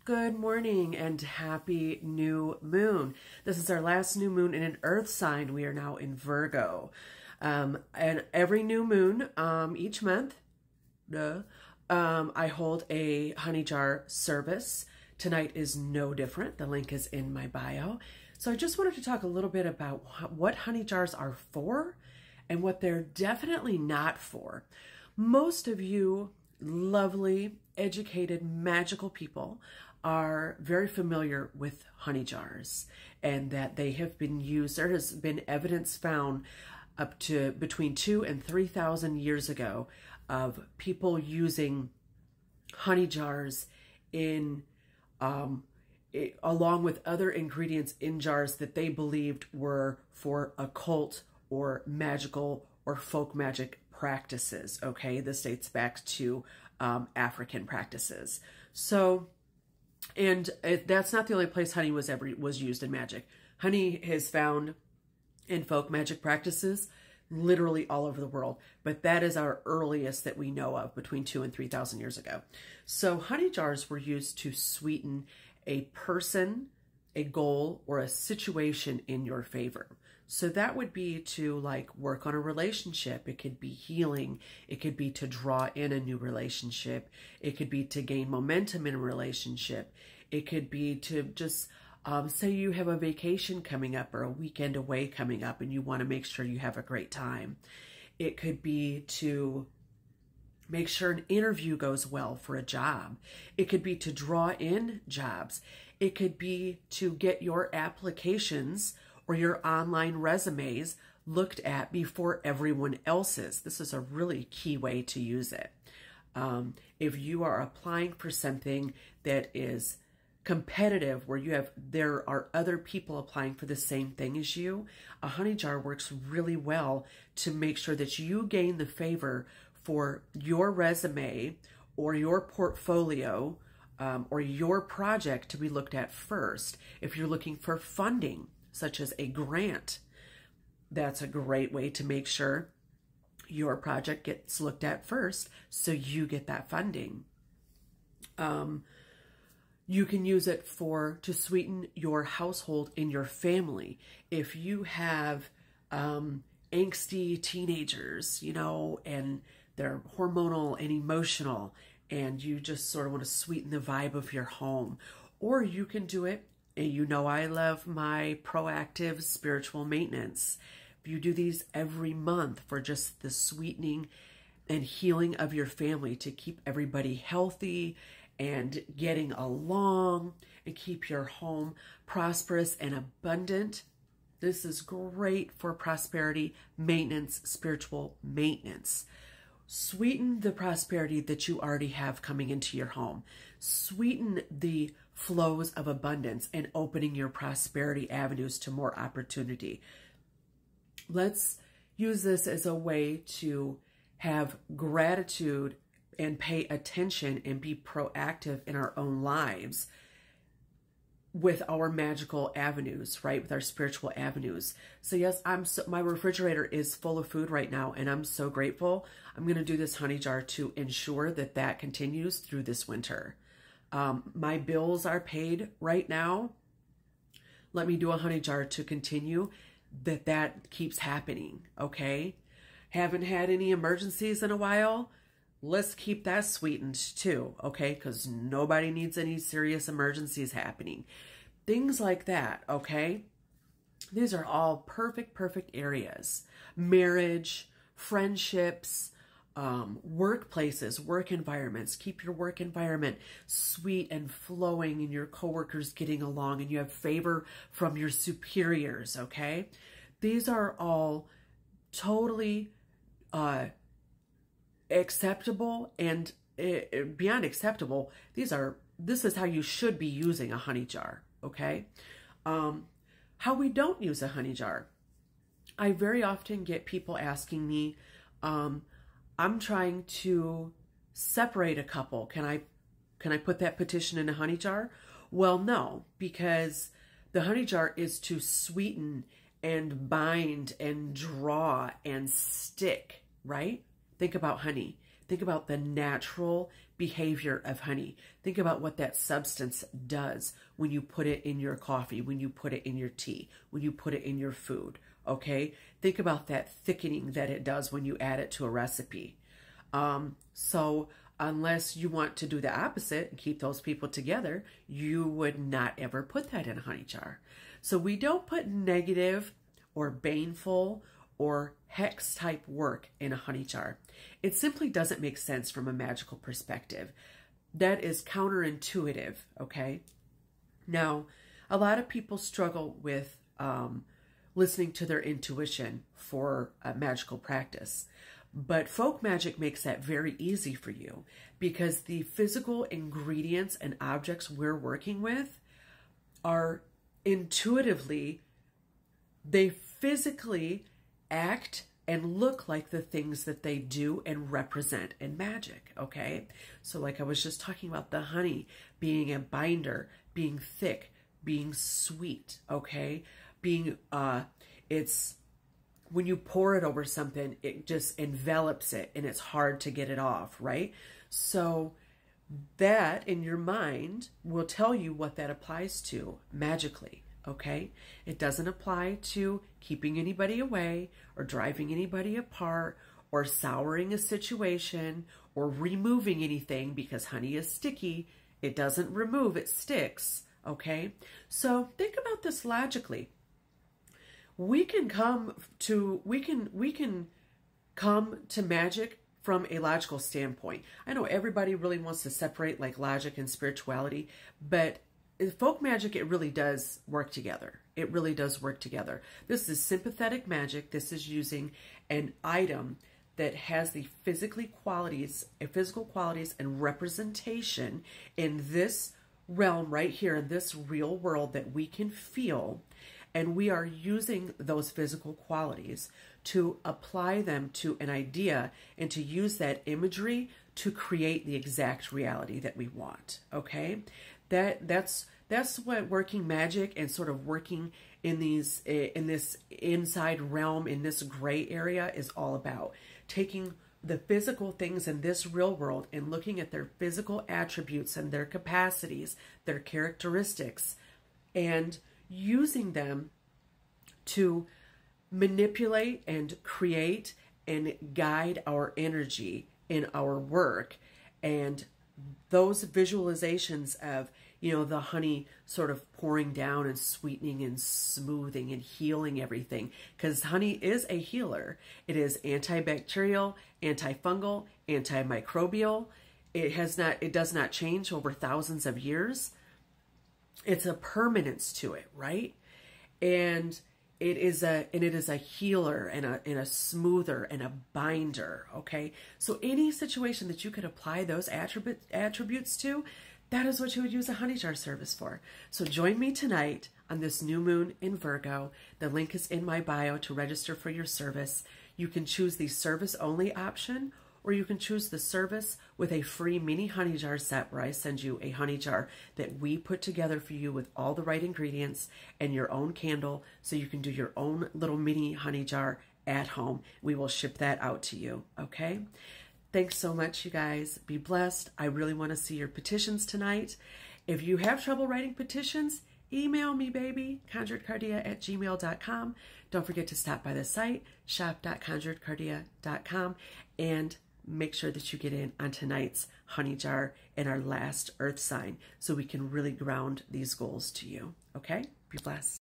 Good morning and happy new moon. This is our last new moon in an earth sign. We are now in Virgo. And every new moon, each month, I hold a honey jar service. Tonight is no different. The link is in my bio. So I just wanted to talk a little bit about what honey jars are for and what they're definitely not for. Most of you lovely, educated, magical people are very familiar with honey jars and that they have been used. There has been evidence found up to between 2,000 and 3,000 years ago of people using honey jars in along with other ingredients in jars that they believed were for occult or magical or folk magic practices. Okay, this dates back to African practices. So, and that's not the only place honey was used in magic. Honey is found in folk magic practices literally all over the world, but that is our earliest that we know of, between 2,000 and 3,000 years ago. So honey jars were used to sweeten a person, a goal, or a situation in your favor. So that would be to like work on a relationship. It could be healing. It could be to draw in a new relationship. It could be to gain momentum in a relationship. It could be to just say you have a vacation coming up or a weekend away coming up and you want to make sure you have a great time. It could be to make sure an interview goes well for a job. It could be to draw in jobs. It could be to get your applications or your online resumes looked at before everyone else's. This is a really key way to use it. If you are applying for something that is competitive, where there are other people applying for the same thing as you, a honey jar works really well to make sure that you gain the favor for your resume or your portfolio or your project to be looked at first. If you're looking for funding, such as a grant, that's a great way to make sure your project gets looked at first so you get that funding. You can use it to sweeten your household in your family. If you have angsty teenagers, you know, and they're hormonal and emotional, and you just sort of want to sweeten the vibe of your home. Or you can do it, and you know I love my proactive spiritual maintenance. You do these every month for just the sweetening and healing of your family to keep everybody healthy and getting along and keep your home prosperous and abundant. This is great for prosperity maintenance, spiritual maintenance. Sweeten the prosperity that you already have coming into your home. Sweeten the flows of abundance and opening your prosperity avenues to more opportunity. Let's use this as a way to have gratitude and pay attention and be proactive in our own lives with our magical avenues, right? With our spiritual avenues. So yes, my refrigerator is full of food right now, and I'm so grateful. I'm going to do this honey jar to ensure that that continues through this winter. My bills are paid right now. Let me do a honey jar to continue that keeps happening, okay? Haven't had any emergencies in a while. Let's keep that sweetened too, okay? Because nobody needs any serious emergencies happening. Things like that, okay? These are all perfect areas. Marriage, friendships, workplaces, work environments. Keep your work environment sweet and flowing and your coworkers getting along and you have favor from your superiors, okay? These are all totally acceptable and beyond acceptable. This is how you should be using a honey jar, okay? How we don't use a honey jar. I very often get people asking me, I'm trying to separate a couple. Can I put that petition in a honey jar? Well, no, because the honey jar is to sweeten and bind and draw and stick, right? Think about honey. Think about the natural behavior of honey. Think about what that substance does when you put it in your coffee, when you put it in your tea, when you put it in your food, okay? Think about that thickening that it does when you add it to a recipe. So unless you want to do the opposite and keep those people together, you would not ever put that in a honey jar. So we don't put negative or baneful or hex type work in a honey jar. It simply doesn't make sense from a magical perspective. That is counterintuitive, okay? Now, a lot of people struggle with listening to their intuition for a magical practice. But folk magic makes that very easy for you because the physical ingredients and objects we're working with are intuitively, they physically act and look like the things that they do and represent in magic, okay? So like I was just talking about the honey being a binder, being thick, being sweet, okay? Being, it's, when you pour it over something, it just envelops it and it's hard to get it off, right? So that in your mind will tell you what that applies to magically, okay? It doesn't apply to keeping anybody away or driving anybody apart or souring a situation or removing anything because honey is sticky. It doesn't remove, it sticks, okay? So think about this logically. We can come to magic from a logical standpoint. I know everybody really wants to separate like logic and spirituality, but in folk magic, it really does work together. It really does work together. This is sympathetic magic. This is using an item that has the physical qualities and representation in this realm right here, in this real world that we can feel. And we are using those physical qualities to apply them to an idea and to use that imagery to create the exact reality that we want, okay? That's what working magic and sort of working in this inside realm, in this gray area is all about. Taking the physical things in this real world and looking at their physical attributes and their capacities, their characteristics, and using them to manipulate and create and guide our energy in our work. And those visualizations of, you know, the honey sort of pouring down and sweetening and smoothing and healing everything, because honey is a healer. It is antibacterial, antifungal, antimicrobial. It does not change over thousands of years. It's a permanence to it, right? And it is a healer and a smoother and a binder, okay? So any situation that you could apply those attributes to, that is what you would use a honey jar service for. So join me tonight on this new moon in Virgo. The link is in my bio to register for your service. You can choose the service only option, or you can choose the service with a free mini honey jar set where I send you a honey jar that we put together for you with all the right ingredients and your own candle so you can do your own little mini honey jar at home. We will ship that out to you, okay? Thanks so much, you guys. Be blessed. I really want to see your petitions tonight. If you have trouble writing petitions, email me, baby, conjuredcardea@gmail.com. Don't forget to stop by the site, shop.conjuredcardea.com, and make sure that you get in on tonight's honey jar and our last earth sign so we can really ground these goals to you. Okay? Be blessed.